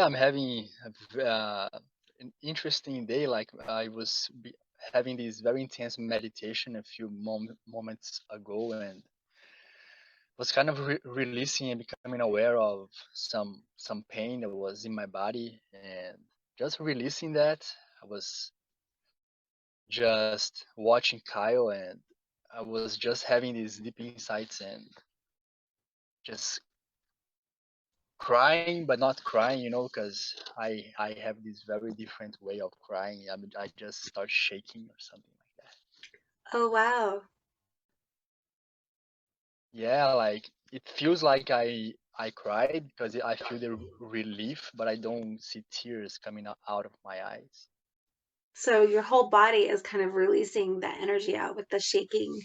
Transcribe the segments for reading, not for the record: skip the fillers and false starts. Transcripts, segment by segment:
I'm having an interesting day. Like having this very intense meditation a few moments ago, and was kind of releasing and becoming aware of some pain that was in my body, and just releasing that. I was just watching Kyle, and I was just having these deep insights and just crying, but not crying, because I have this very different way of crying. I just start shaking or something like that. Oh, wow. Yeah, like it feels like I cried because I feel the relief, but I don't see tears coming out of my eyes. So your whole body is kind of releasing that energy out with the shaking.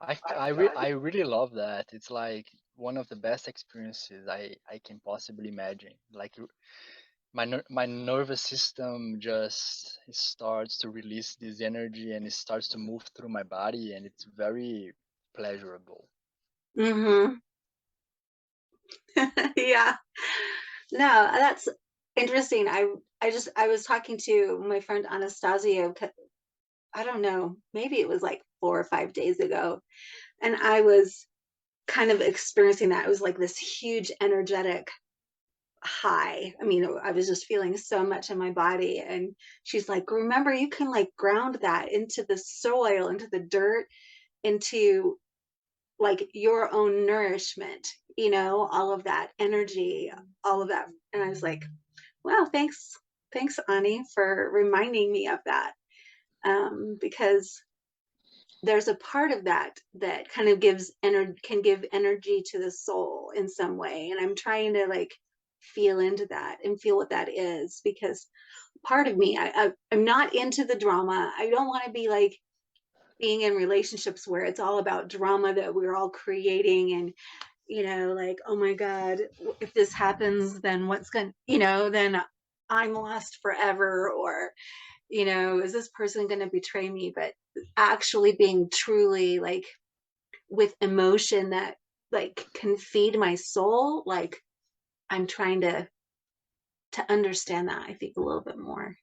I really love that. It's like one of the best experiences I can possibly imagine. Like my nervous system just starts to release this energy, and it starts to move through my body, and it's very pleasurable. Mm-hmm. Yeah. No, that's interesting. I was talking to my friend Anastasia, I don't know, maybe it was like 4 or 5 days ago, and I was kind of experiencing that. It was like this huge energetic high. I mean, I was just feeling so much in my body. And she's like, remember, you can like ground that into the soil, into the dirt, into like your own nourishment, all of that energy, all of that. And I was like, wow, thanks. Thanks, Ani, for reminding me of that. Because there's a part of that that kind of can give energy to the soul in some way. And I'm trying to like feel into that and feel what that is, because part of me, I'm not into the drama. I don't want to be like being in relationships where it's all about drama that we're all creating, and like, oh my God, if this happens, then then I'm lost forever, or is this person going to betray me? But actually being truly like with emotion that like can feed my soul, like I'm trying to understand that, I think, a little bit more.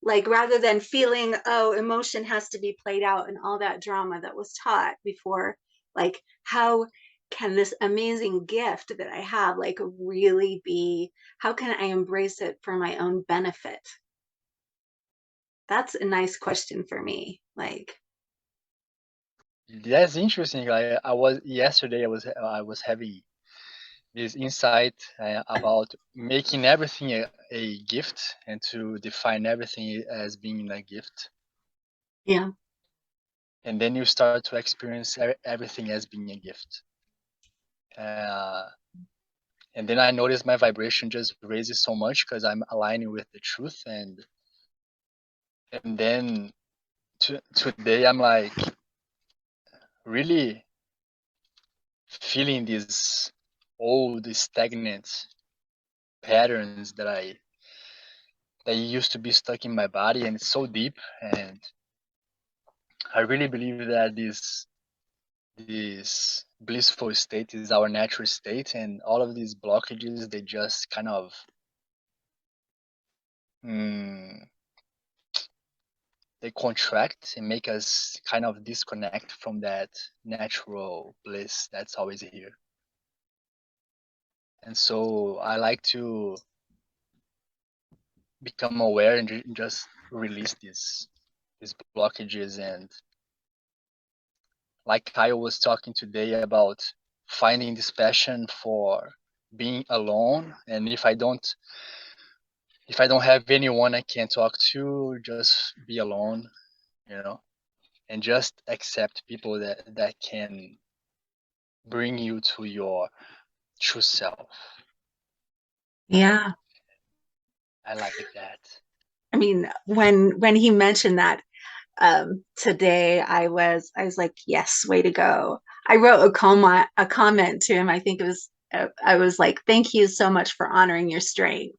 Like, rather than feeling, oh, emotion has to be played out and all that drama that was taught before, like, how can this amazing gift that I have like really be, how can I embrace it for my own benefit? That's a nice question for me. Like, That's interesting. I was yesterday. I was having this insight about making everything a gift, and to define everything as being a gift, yeah. and then you start to experience everything as being a gift. Uh, and then I notice my vibration just raises so much because I'm aligning with the truth, and then today I'm like really feeling these old stagnant patterns that used to be stuck in my body, and it's so deep. And I really believe that this blissful state is our natural state, and all of these blockages, they just kind of mm, they contract and make us kind of disconnect from that natural bliss that's always here. And so I like to become aware and just release these blockages. And like Kyle was talking today about finding this passion for being alone, and if I don't have anyone I can talk to, just be alone, you know, and just accept people that can bring you to your true self. Yeah. I like that. I mean, when he mentioned that today, I was like, yes, way to go. I wrote a comment to him. I think it was I was like, thank you so much for honoring your strength.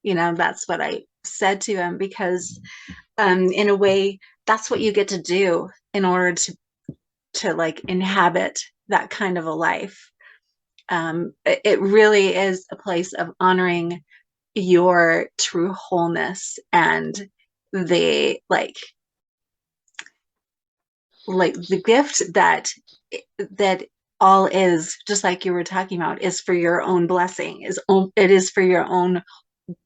That's what I said to him, because in a way, that's what you get to do in order to like inhabit that kind of a life. It really is a place of honoring your true wholeness and the like the gift that all is, just like you were talking about, is for your own blessing, it is for your own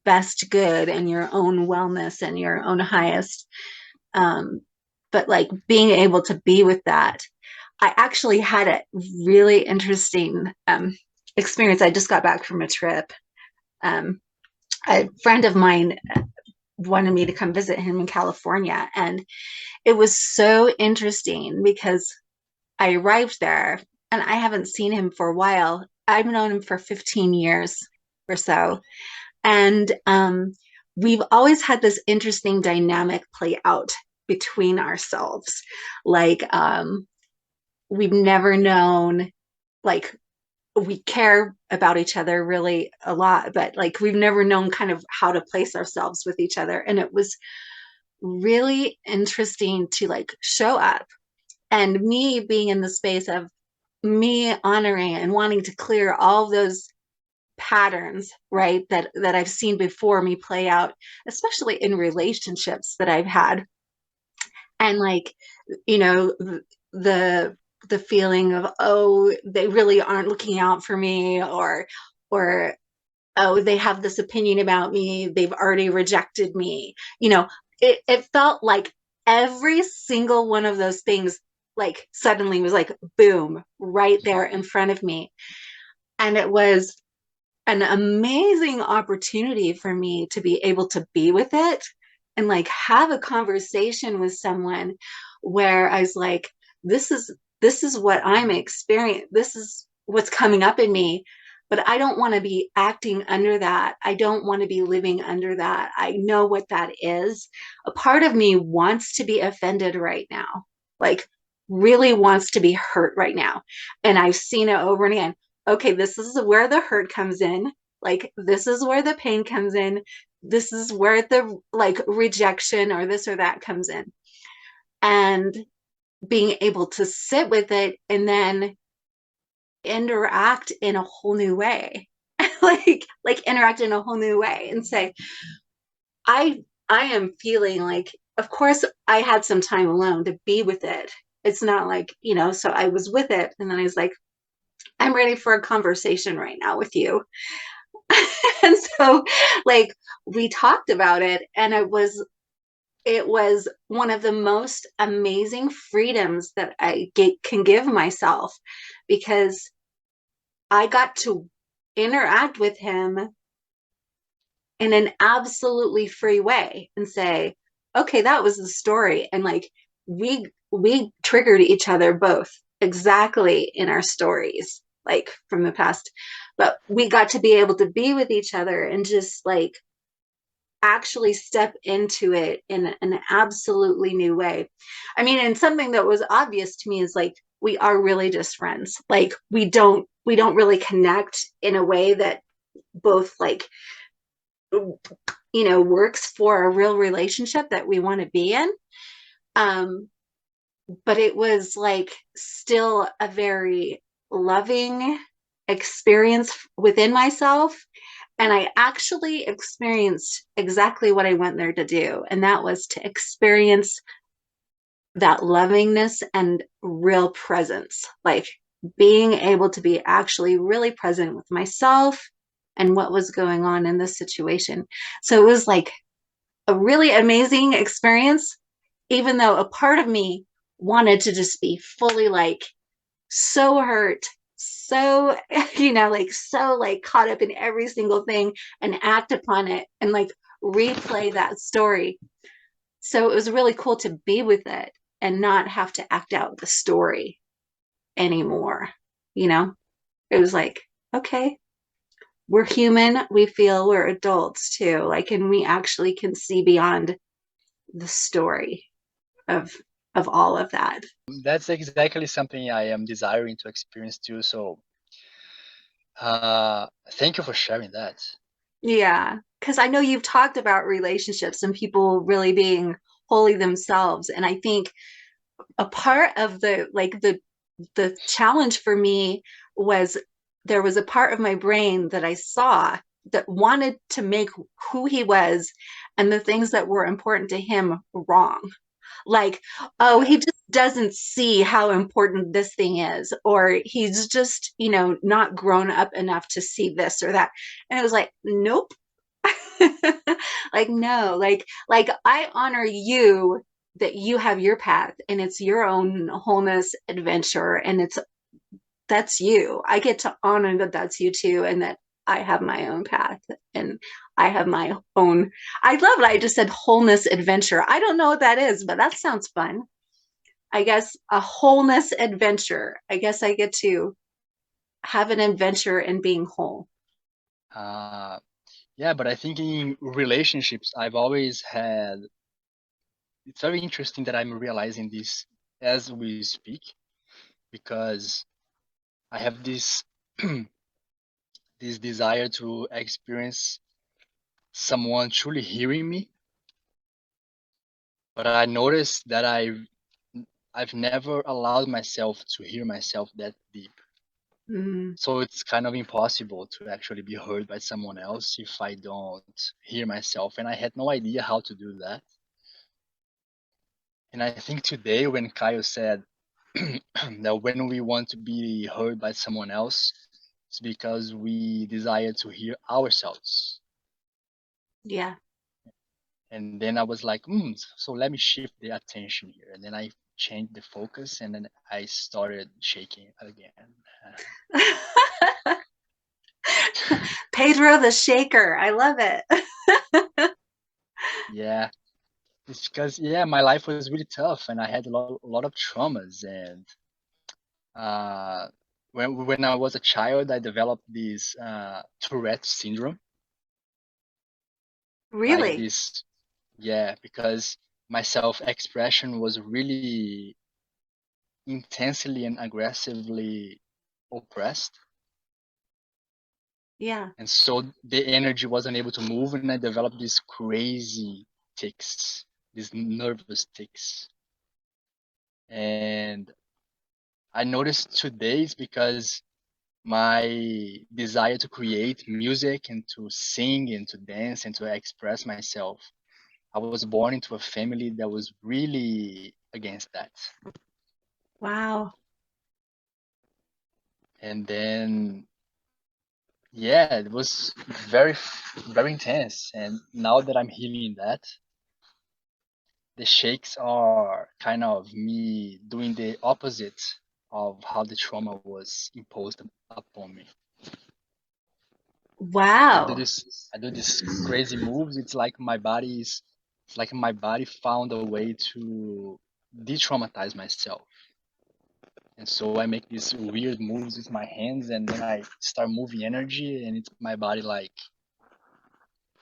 best good and your own wellness and your own highest. um but like being able to be with that, I actually had a really interesting experience. I just got back from a trip. um a friend of mine wanted me to come visit him in California, and it was so interesting because I arrived there and I haven't seen him for a while. I've known him for 15 years or so. And we've always had this interesting dynamic play out between ourselves. Like, we've never known, like, we care about each other really a lot, but like, we've never known kind of how to place ourselves with each other. And it was really interesting to like show up, and me being in the space of me honoring and wanting to clear all those patterns, right, that I've seen before me play out, especially in relationships that I've had. And like, you know, the the feeling of, oh, they really aren't looking out for me, or oh, they have this opinion about me, they've already rejected me. It felt like every single one of those things like suddenly was like boom right there in front of me. And it was an amazing opportunity for me to be able to be with it and like have a conversation with someone where I was like, this is what I'm experiencing, this is what's coming up in me, but I don't want to be acting under that, I don't want to be living under that. I know what that is. A part of me wants to be offended right now, like really wants to be hurt right now. And I've seen it over and again. Okay, this is where the hurt comes in. Like, this is where the pain comes in. This is where the like rejection or this or that comes in. And being able to sit with it and then interact in a whole new way. like interact in a whole new way and say, I am feeling like, of course I had some time alone to be with it. It's not like, so I was with it and then I was like, I'm ready for a conversation right now with you. And so like we talked about it, and it was one of the most amazing freedoms that can give myself, because I got to interact with him in an absolutely free way and say, okay, that was the story. And like we triggered each other both exactly in our stories, like from the past. But we got to be able to be with each other and just like actually step into it in an absolutely new way. I mean, and something that was obvious to me is like, we are really just friends. Like, we don't really connect in a way that both like works for a real relationship that we want to be in. um but it was like still a very loving experience within myself. And I actually experienced exactly what I went there to do. And that was to experience that lovingness and real presence, like being able to be actually really present with myself and what was going on in this situation. So it was like a really amazing experience, even though a part of me wanted to just be fully like so hurt, so like so like caught up in every single thing and act upon it and like replay that story. So it was really cool to be with it and not have to act out the story anymore. you know it was like, okay, we're human, we feel, we're adults too, like, and we actually can see beyond the story of all of that. That's exactly something I am desiring to experience too. So thank you for sharing that. Yeah, because I know you've talked about relationships and people really being wholly themselves, and I think a part of the challenge for me was there was a part of my brain that I saw that wanted to make who he was and the things that were important to him wrong. Like, oh, Yeah. he just doesn't see how important this thing is, or he's just, not grown up enough to see this or that. And it was like, nope. Like, no, like I honor you, that you have your path and it's your own wholeness adventure, and that's you. I get to honor that that's you too, and that I have my own path, and I have my own. I love it. I just said wholeness adventure. I don't know what that is, but that sounds fun. I guess a wholeness adventure. I guess I get to have an adventure in being whole. Uh, yeah, but I think in relationships, I've always had. It's very interesting that I'm realizing this as we speak, because I have this this desire to experience someone truly hearing me, but I noticed that I've never allowed myself to hear myself that deep. Mm, So it's kind of impossible to actually be heard by someone else if I don't hear myself. And I had no idea how to do that. And I think today, when Kyle said that when we want to be heard by someone else, it's because we desire to hear ourselves. yeah. And then I was like, so let me shift the attention here. And then I changed the focus, and then I started shaking again. Pedro the Shaker. I love it. Yeah, it's because, yeah, my life was really tough, and I had a lot of traumas. And uh, when I was a child, I developed this Tourette syndrome, like Really? this. Yeah, because my self-expression was really intensely and aggressively oppressed. Yeah. And so the energy wasn't able to move, and I developed these crazy tics, these nervous tics. And I noticed today it's because my desire to create music and to sing and to dance and to express myself, I was born into a family that was really against that. Wow. And then, yeah, it was very, very intense. And now that I'm healing that, the shakes are kind of me doing the opposite of how the trauma was imposed upon me. I do Wow. this I do these crazy moves. It's like my body found a way to de-traumatize myself. And so I make these weird moves with my hands, and then I start moving energy, and it's my body like,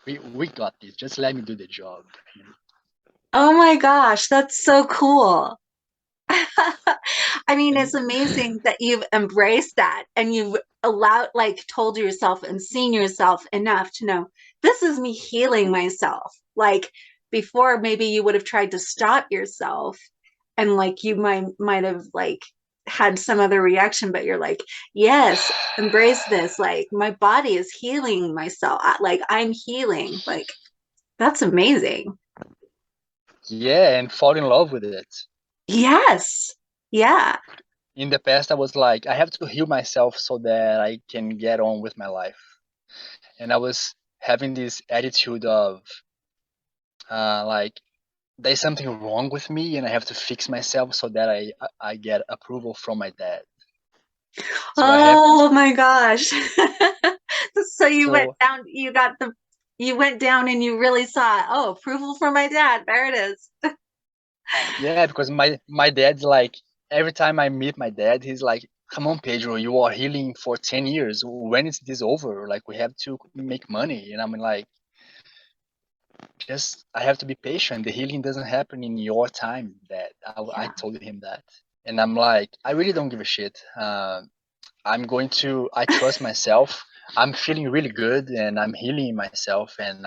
we got this. Just let me do the job. Oh my gosh, that's so cool. I mean, And it's amazing that you've embraced that and you've allowed, like, told yourself and seen yourself enough to know this is me healing myself. Like, before, maybe you would have tried to stop yourself, and like you might have like had some other reaction, but you're like, yes, embrace this. Like, my body is healing myself. Like, I'm healing. Like, that's amazing. yeah, and fall in love with it. Yes. Yeah. In the past, I was like, I have to heal myself so that I can get on with my life. And I was having this attitude of like, there's something wrong with me, and I have to fix myself so that I get approval from my dad. So I have Oh my gosh. So you went so down, you went down and you really saw, oh, approval from my dad. There it is. yeah, because my dad's like, every time I meet my dad, he's like, come on, Pedro, you are healing for 10 years. When is this over? Like, we have to make money. And I'm like, just, I have to be patient. The healing doesn't happen in your time, Dad. I Yeah. told him that. And I'm like, I really don't give a shit. I trust myself. I'm feeling really good, and I'm healing myself, and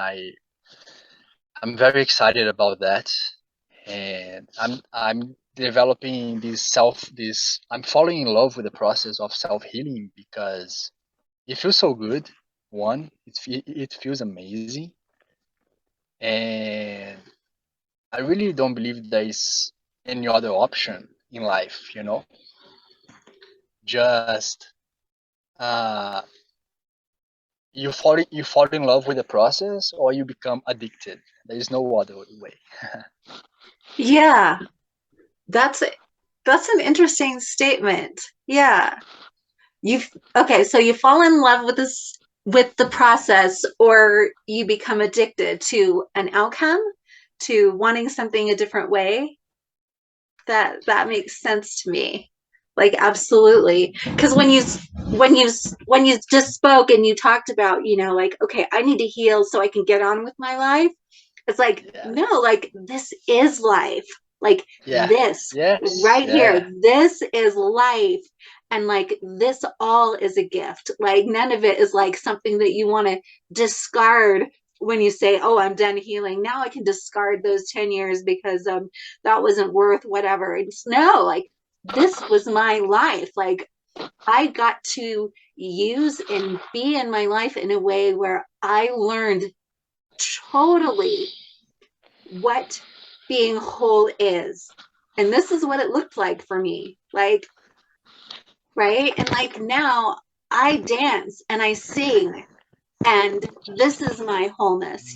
I'm very excited about that. And I'm developing I'm falling in love with the process of self healing, because it feels so good one, it feels amazing, and I really don't believe there is any other option in life. Just uh, you fall in love with the process, or you become addicted. There is no other way. Yeah, that's that's an interesting statement. Yeah. You okay, so you fall in love with this with the process, or you become addicted to an outcome, to wanting something a different way. That makes sense to me. Like absolutely. Because when you just spoke and you talked about, like, okay, I need to heal so I can get on with my life. It's like, Yeah. no, like this is life. Like Yeah. this Yes. right here, Yeah. this is life. And like this all is a gift. Like none of it is like something that you want to discard when you say, oh, I'm done healing. Now I can discard those 10 years because that wasn't worth whatever. It's no, like this was my life. Like I got to use and be in my life in a way where I learned totally what being whole is. And this is what it looked like for me. Like, right? And like now I dance and I sing, and this is my wholeness,